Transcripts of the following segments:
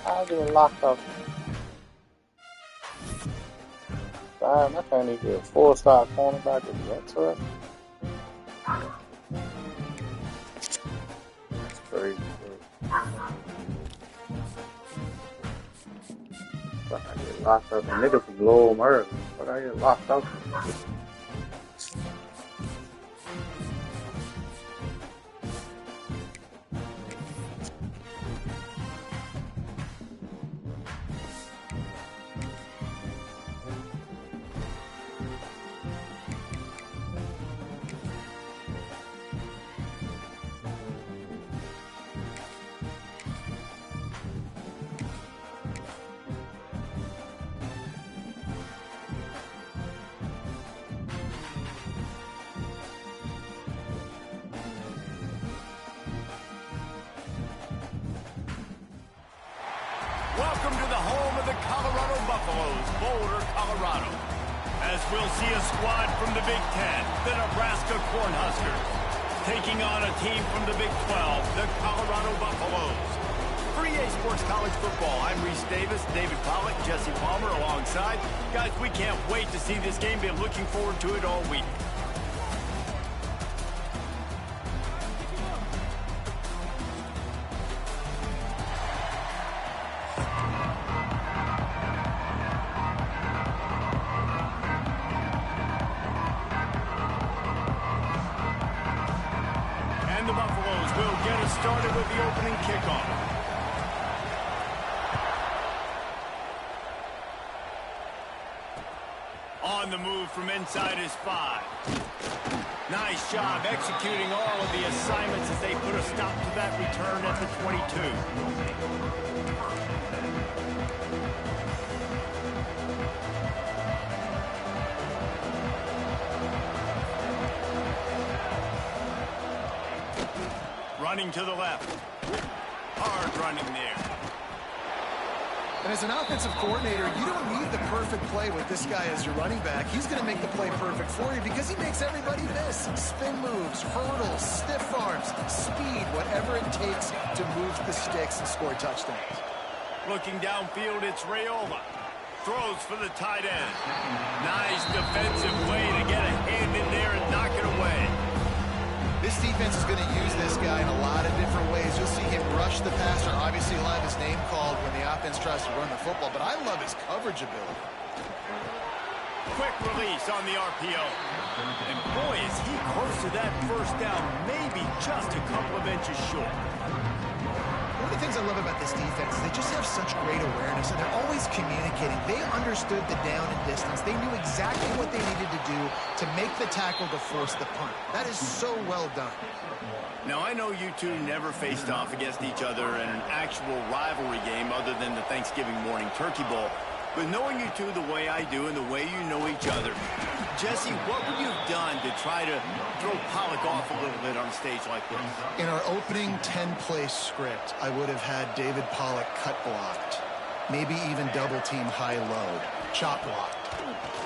I get locked up. Damn, I can't even get a four-star cornerback is interesting. That's crazy. But I get locked up. A nigga from Lowell murder. But I get locked up. Welcome to the home of the Colorado Buffaloes, Boulder, Colorado. As we'll see a squad from the Big Ten, the Nebraska Cornhuskers, taking on a team from the Big 12, the Colorado Buffaloes. For EA Sports College Football, I'm Reese Davis, David Pollock, Jesse Palmer alongside. Guys, we can't wait to see this game. Been looking forward to it all week. The Buffaloes will get us started with the opening kickoff. On the move from inside his 5. Nice job executing all of the assignments as they put a stop to that return at the 22. Running to the left. Hard running there. And as an offensive coordinator, you don't need the perfect play with this guy as your running back. He's going to make the play perfect for you because he makes everybody miss. Spin moves, hurdles, stiff arms, speed, whatever it takes to move the sticks and score touchdowns. Looking downfield, it's Raiola. Throws for the tight end. Nice defensive way to get a hand in there and knock it away. This defense is going to use this guy in a lot of different ways. You'll see him rush the passer. Obviously, he'll have his name called when the offense tries to run the football, but I love his coverage ability. Quick release on the RPO. And boy, is he close to that first down, maybe just a couple of inches short. One of the things I love about this defense is they just have such great awareness, and they're always communicating. They understood the down and distance. They knew exactly what they needed to do to make the tackle to force the punt. That is so well done. Now, I know you two never faced off against each other in an actual rivalry game other than the Thanksgiving morning Turkey Bowl. But knowing you two the way I do and the way you know each other, Jesse, what would you have done to try to throw Pollock off a little bit on a stage like this? In our opening 10-play script, I would have had David Pollock cut blocked, maybe even double-team high-low, chop blocked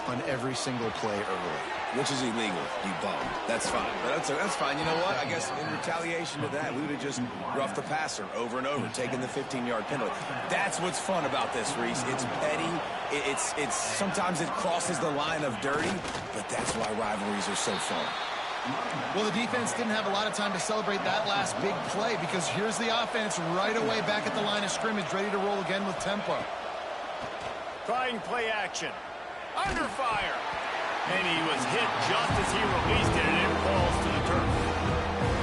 on every single play early. Which is illegal, you bum. That's fine. But that's fine. You know what? I guess in retaliation to that, we would have just roughed the passer over and over, taking the 15-yard penalty. That's what's fun about this, Reese. It's petty. It's sometimes it crosses the line of dirty, but that's why rivalries are so fun. Well, the defense didn't have a lot of time to celebrate that last big play because here's the offense right away back at the line of scrimmage, ready to roll again with tempo. Trying play action. Under fire. And he was hit just as he released it, and it falls to the turf.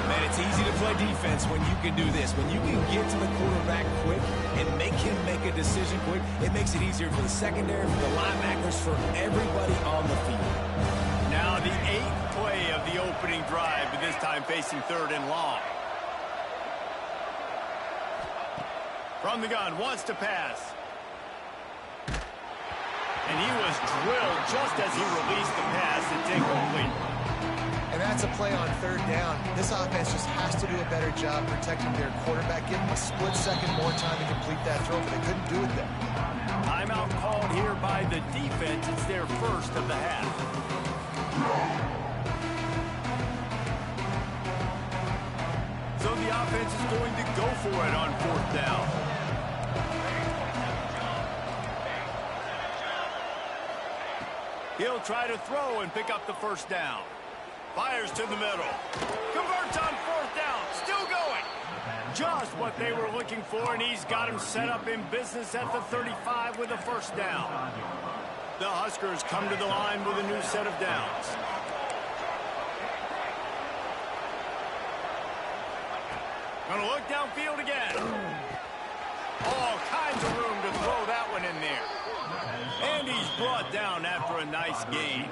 Man, it's easy to play defense when you can do this. When you can get to the quarterback quick and make him make a decision quick, it makes it easier for the secondary, for the linebackers, for everybody on the field. Now the 8th play of the opening drive, but this time facing 3rd and long. From the gun, wants to pass. And he was drilled just as he released the pass. It's incomplete. And that's a play on 3rd down. This offense just has to do a better job protecting their quarterback. Give them a split second more time to complete that throw, but they couldn't do it there. Timeout called here by the defense. It's their first of the half. So the offense is going to go for it on 4th down. He'll try to throw and pick up the 1st down. Fires to the middle. Converts on 4th down. Still going. Just what they were looking for, and he's got him set up in business at the 35 with a 1st down. The Huskers come to the line with a new set of downs. Gonna look downfield again. All kinds of room to throw that one in there. And he's brought down after a nice gain.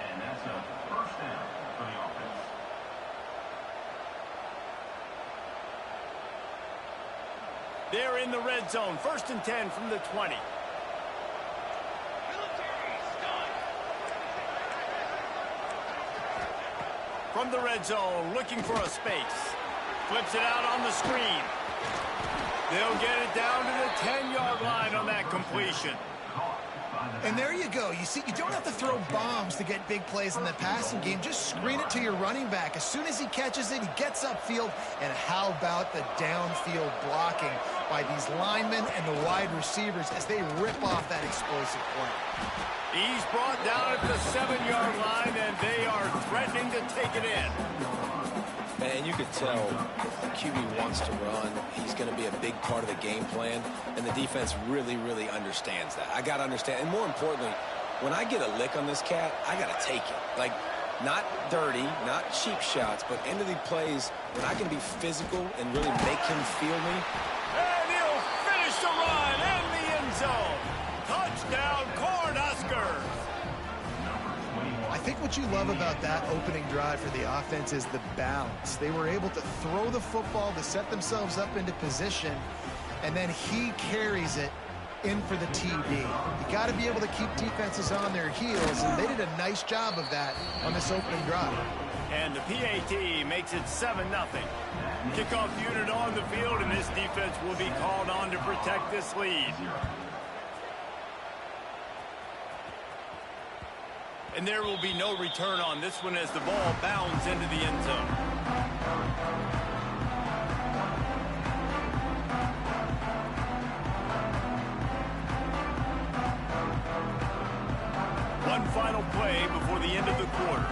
And that's a 1st down for the offense. They're in the red zone. 1st and 10 from the 20. From the red zone, looking for a space. Flips it out on the screen. They'll get it down to the 10-yard line on that completion. And there you go. You see, you don't have to throw bombs to get big plays in the passing game. Just screen it to your running back. As soon as he catches it, he gets upfield. And how about the downfield blocking by these linemen and the wide receivers as they rip off that explosive play. He's brought down at the 7-yard line, and they are threatening to take it in. And you could tell the QB wants to run. He's going to be a big part of the game plan, and the defense really, really understands that. I got to understand, and more importantly, when I get a lick on this cat, I got to take it. Like, not dirty, not cheap shots, but end of the plays when I can be physical and really make him feel me. And he'll finish the run in the end zone. Touchdown, Cornhuskers. I think what you love about that opening drive for the offense is the balance. They were able to throw the football to set themselves up into position, and then he carries it in for the TD. You got to be able to keep defenses on their heels, and they did a nice job of that on this opening drive. And the PAT makes it 7-0. Kickoff unit on the field, and this defense will be called on to protect this lead. And there will be no return on this one as the ball bounds into the end zone. One final play before the end of the quarter.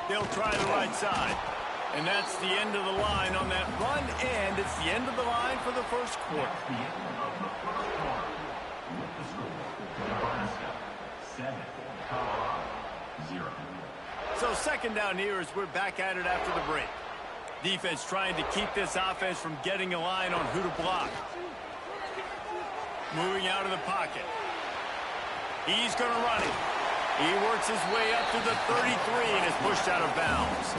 They'll try the right side. And that's the end of the line on that run, and it's the end of the line for the first quarter. So 2nd down here as we're back at it after the break. Defense trying to keep this offense from getting a line on who to block. Moving out of the pocket. He's going to run it. He works his way up to the 33 and is pushed out of bounds.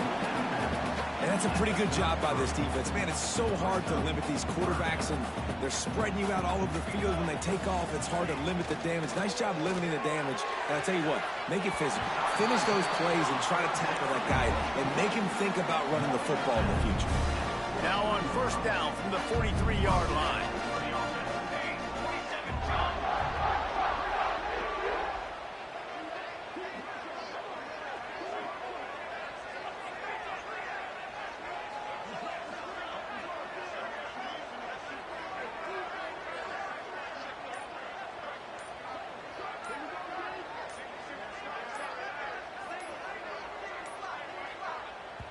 And that's a pretty good job by this defense. Man, it's so hard to limit these quarterbacks, and they're spreading you out all over the field. When they take off, it's hard to limit the damage. Nice job limiting the damage. And I'll tell you what, make it physical. Finish those plays and try to tackle that guy and make him think about running the football in the future. Now on 1st down from the 43-yard line.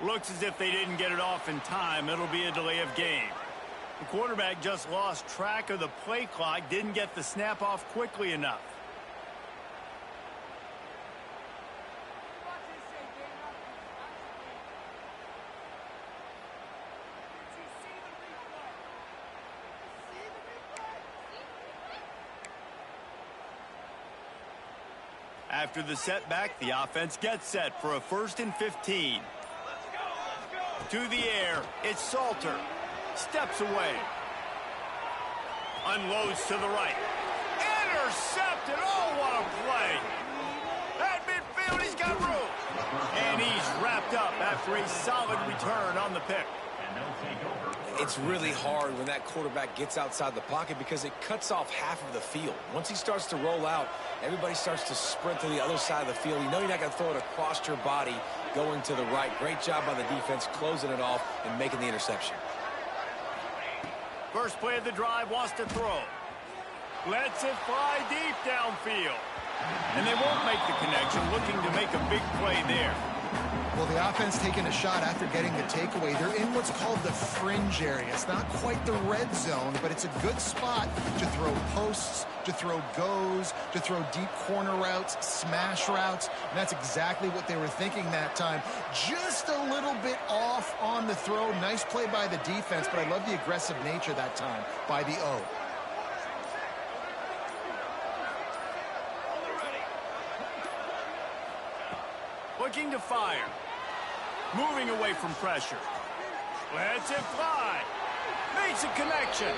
Looks as if they didn't get it off in time. It'll be a delay of game. The quarterback just lost track of the play clock, didn't get the snap off quickly enough. After the setback, the offense gets set for a 1st and 15. To the air, it's Salter. Steps away. Unloads to the right. Intercepted! Oh, what a play! At midfield, he's got room. And he's wrapped up after after a solid return on the pick. And they'll take over. It's really hard when that quarterback gets outside the pocket because it cuts off half of the field. Once he starts to roll out, everybody starts to sprint to the other side of the field. You know you're not going to throw it across your body going to the right. Great job by the defense closing it off and making the interception. First play of the drive, wants to throw. Lets it fly deep downfield. And they won't make the connection, looking to make a big play there. Well, the offense taking a shot after getting the takeaway. They're in what's called the fringe area. It's not quite the red zone, but it's a good spot to throw posts, to throw goes, to throw deep corner routes, smash routes. And that's exactly what they were thinking that time. Just a little bit off on the throw. Nice play by the defense, but I love the aggressive nature that time by the O. Looking to fire. Moving away from pressure. Lets it fly. Makes a connection.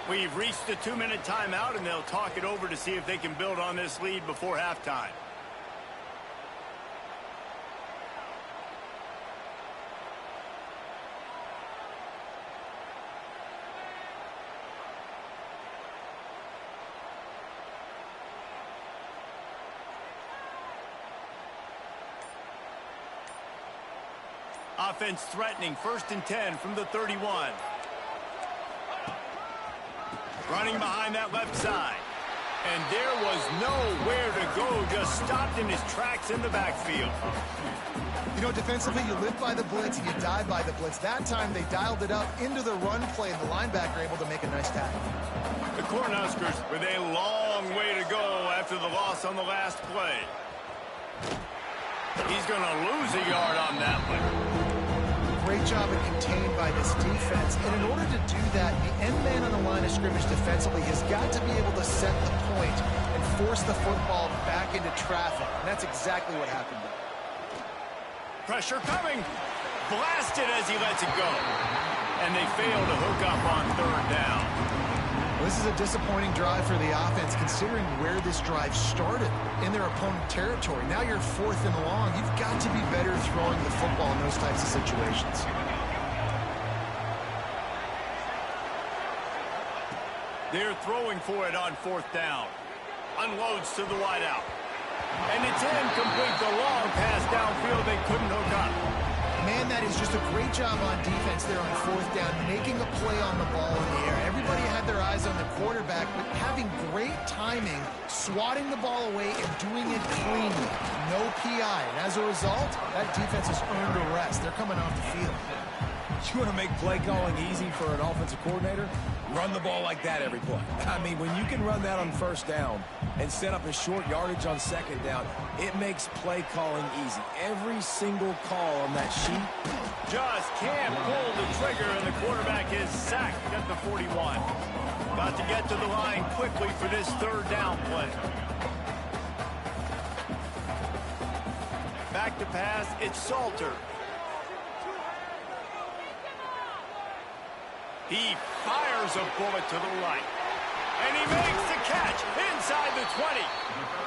We've reached the 2-minute timeout, and they'll talk it over to see if they can build on this lead before halftime. Offense threatening, 1st and 10 from the 31. Running behind that left side. And there was nowhere to go, just stopped in his tracks in the backfield. You know, defensively, you live by the blitz and you die by the blitz. That time, they dialed it up into the run play, and the linebacker able to make a nice tackle. The Cornhuskers with a long way to go after the loss on the last play. He's going to lose a yard on that one. Great job of contained by this defense. And in order to do that, the end man on the line of scrimmage defensively has got to be able to set the point and force the football back into traffic. And that's exactly what happened there. Pressure coming. Blasted as he lets it go. And they fail to hook up on 3rd down. This is a disappointing drive for the offense, considering where this drive started in their opponent territory. Now you're 4th and long. You've got to be better throwing the football in those types of situations. They're throwing for it on 4th down. Unloads to the wideout. And it's incomplete. The long pass downfield they couldn't hook up. Man, that is just a great job on defense there on 4th down, making a play on the ball in the air. Everybody had their eyes on the quarterback, but having great timing, swatting the ball away, and doing it cleanly. No PI. And as a result, that defense has earned a rest. They're coming off the field. You want to make play calling easy for an offensive coordinator? Run the ball like that every play. I mean, when you can run that on 1st down and set up a short yardage on 2nd down, it makes play calling easy. Every single call on that sheet. Just can't pull the trigger, and the quarterback is sacked at the 41. Got to get to the line quickly for this 3rd down play. Back to pass, it's Salter. He fires a bullet to the right. And he makes the catch inside the 20.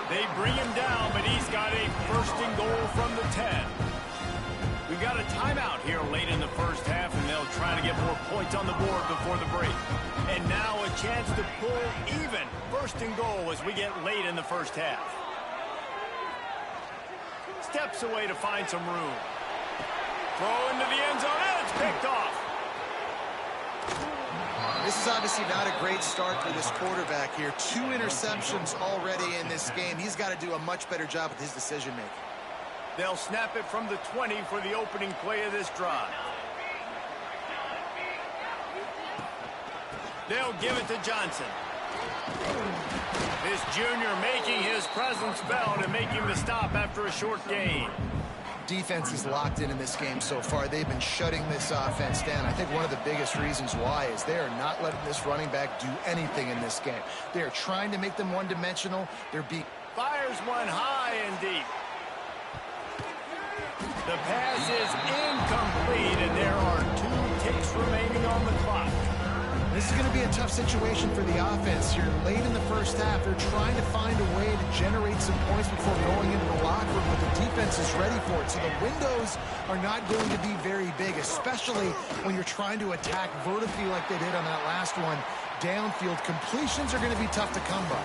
They bring him down, but he's got a 1st and goal from the 10. We got a timeout here late in the 1st half, and they'll try to get more points on the board before the break. And now a chance to pull even 1st and goal as we get late in the 1st half. Steps away to find some room. Throw into the end zone, and it's picked off. This is obviously not a great start for this quarterback here. 2 interceptions already in this game. He's got to do a much better job with his decision-making. They'll snap it from the 20 for the opening play of this drive. They'll give it to Johnson. This junior making his presence felt and making the stop after a short gain. Defense is locked in this game so far. They've been shutting this offense down. I think one of the biggest reasons why is they are not letting this running back do anything in this game. They are trying to make them one-dimensional. They're being... Fires one high and deep. The pass is incomplete, and there are 2 ticks remaining on the clock. This is going to be a tough situation for the offense here. Late in the first half, they're trying to find a way to generate some points before going into the locker room, but the defense is ready for it. So the windows are not going to be very big, especially when you're trying to attack vertically like they did on that last one. Downfield completions are going to be tough to come by.